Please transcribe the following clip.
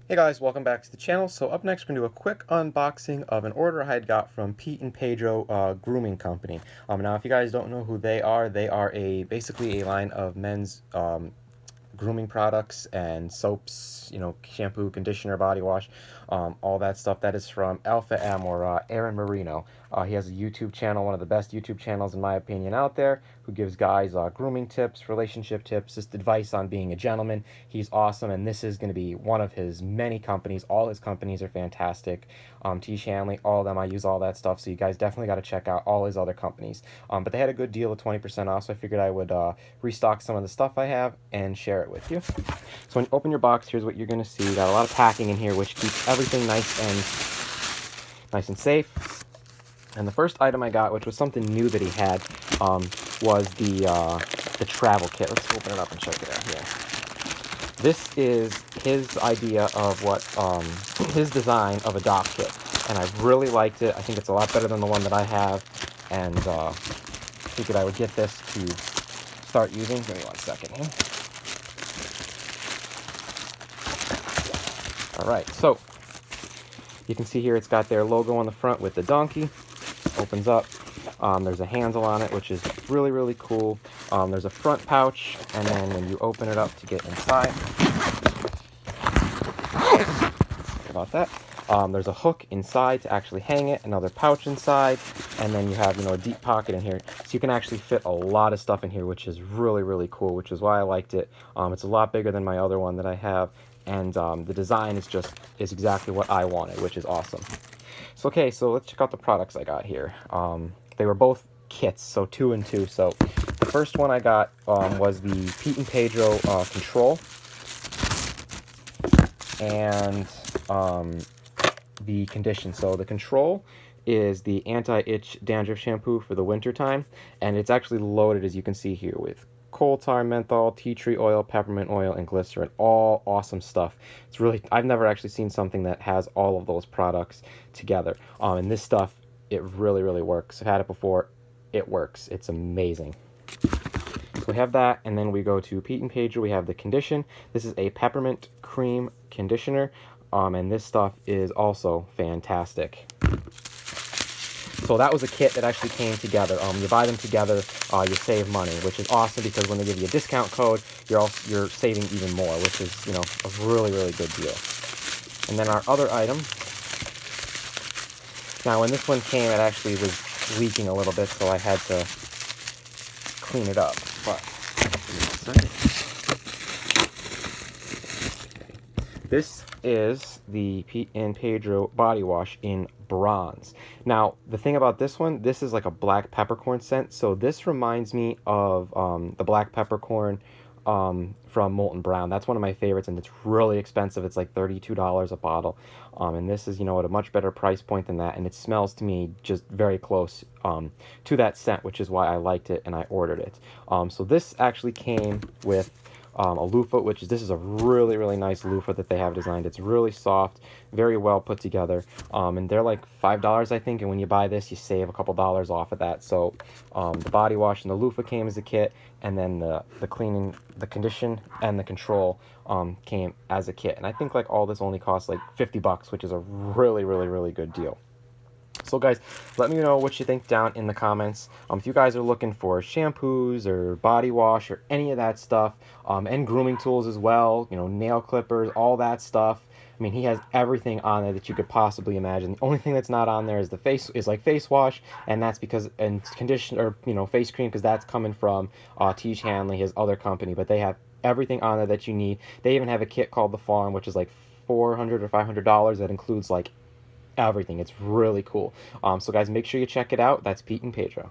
Hey guys, welcome back to the channel. So up next we're going to do a quick unboxing of an order I had got from Pete and Pedro Grooming Company. Now if you guys don't know who they are basically a line of men's grooming products and soaps, shampoo, conditioner, body wash, all that stuff. That is from Alpha M, or Aaron Marino. He has a YouTube channel, one of the best YouTube channels in my opinion out there, who gives guys grooming tips, relationship tips, just advice on being a gentleman. He's awesome, and this is going to be one of his many companies. All his companies are fantastic. T. Shanley, all of them, I use all that stuff, so you guys definitely got to check out all his other companies. But they had a good deal of 20% off, so I figured I would restock some of the stuff I have and share it with you. So when you open your box, here's what you're going to see. You got a lot of packing in here, which keeps everything nice and safe. And the first item I got, which was something new that he had, was the travel kit. Let's open it up and check it out here. This is his idea of what, his design of a dock kit. And I really liked it. I think it's a lot better than the one that I have. And figured I would get this to start using. Give me 1 second here. Alright, so you can see here it's got their logo on the front with the donkey. Opens up. There's a handle on it, which is really, really cool. There's a front pouch, and then when you open it up to get inside, about that, there's a hook inside to actually hang it, another pouch inside, and then you have, a deep pocket in here. So you can actually fit a lot of stuff in here, which is really, really cool, which is why I liked it. It's a lot bigger than my other one that I have, and the design is exactly what I wanted, which is awesome. So okay, so let's check out the products I got here. They were both kits, so 2 and 2. So the first one I got was the Pete and Pedro Control, and the Condition. So the Control is the anti-itch dandruff shampoo for the winter time, and it's actually loaded, as you can see here, with coal tar, menthol, tea tree oil, peppermint oil, and glycerin. All awesome stuff. It's really, I've never actually seen something that has all of those products together. And this stuff, it really, really works. I've had it before. It works. It's amazing. So we have that, and then we go to Pete and Pedro. We have the Condition. This is a peppermint cream conditioner, and this stuff is also fantastic. So that was a kit that actually came together. You buy them together, you save money, which is awesome, because when they give you a discount code, you're saving even more, which is, a really, really good deal. And then our other item. Now, when this one came, it actually was leaking a little bit, so I had to clean it up. But this is the Pete and Pedro body wash in bronze. Now, the thing about this one, this is like a black peppercorn scent, so this reminds me of the black peppercorn from Molten Brown. That's one of my favorites, and it's really expensive. It's like $32 a bottle, and this is, at a much better price point than that, and it smells to me just very close to that scent, which is why I liked it and I ordered it. So this actually came with a loofah, this is a really, really nice loofah that they have designed. It's really soft, very well put together, and they're like $5, I think, and when you buy this, you save a couple dollars off of that. So the body wash and the loofah came as a kit, and then the cleaning, the Condition, and the Control came as a kit. And I think like all this only costs like $50, which is a really, really, really good deal. So guys, let me know what you think down in the comments. If you guys are looking for shampoos or body wash or any of that stuff, and grooming tools as well, nail clippers, all that stuff. I mean, he has everything on there that you could possibly imagine. The only thing that's not on there is face wash, and that's because, and condition, or face cream, because that's coming from T. Shanley, his other company. But they have everything on there that you need. They even have a kit called the Farm, which is like $400 or $500 that includes like everything. It's really cool. So guys, make sure you check it out. That's Pete and Pedro.